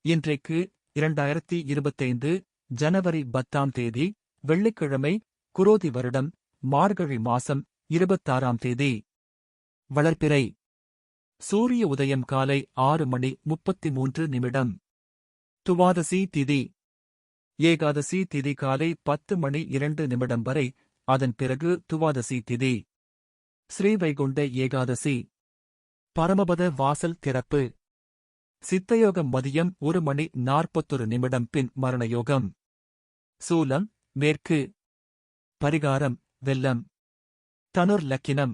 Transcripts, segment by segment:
இன்றைக்கு 2025 ஜனவரி 10ஆம் தேதி வெள்ளிக்கிழமை, குரோதி வருடம், மார்கழி மாசம் 26ஆம் தேதி. வளர்பிறை. சூரிய உதயம் காலை 6:33. துவாதசி திதி. ஏகாதசி திதி காலை 10:02 வரை, அதன் பிறகு துவாதசி திதி. ஸ்ரீவைகுண்ட ஏகாதசி. பரமபத வாசல் திறப்பு. சித்தயோகம் மதியம் 1:41 பின் மரணயோகம். சூலம் மேற்கு. பரிகாரம் வெல்லம். தனுர் லக்கினம்.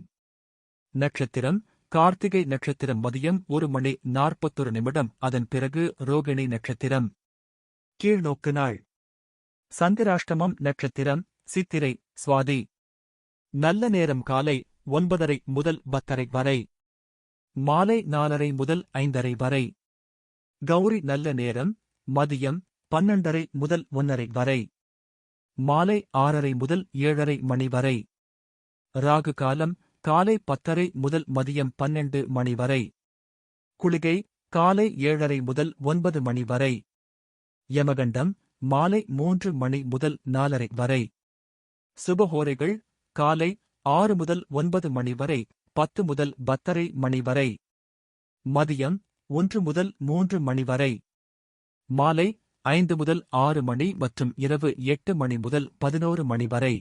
நட்சத்திரம் கார்த்திகை நட்சத்திரம் மதியம் 1:41 அதன் பிறகு ரோகிணி நட்சத்திரம். கீழ்நோக்கு நாள். சந்திராஷ்டமம் நட்சத்திரம் சித்திரை சுவாதி. நல்ல நேரம் காலை 9:30 முதல் 10:30 வரை. மாலை 4:30 முதல் 5:30 வரை. கௌரி நல்ல நேரம் மதியம் 12:30 முதல் 1:30 வரை. மாலை 6:30 முதல் 7:30 மணி வரை. ராகு காலம் காலை 10:30 முதல் மதியம் 12 மணி வரை. குளிகை காலை 7:30 முதல் 9 மணி வரை. யமகண்டம் மாலை 3 மணி முதல் 4:30 வரை. சுபஹோரைகள் காலை 6 முதல் 9 மணி வரை, 10 முதல் 10:30 மணி வரை. மதியம் 1 முதல் 3 மணி வரை. மாலை 5 முதல் 6 மணி மற்றும் இரவு 8 மணி முதல் 11 மணி வரை.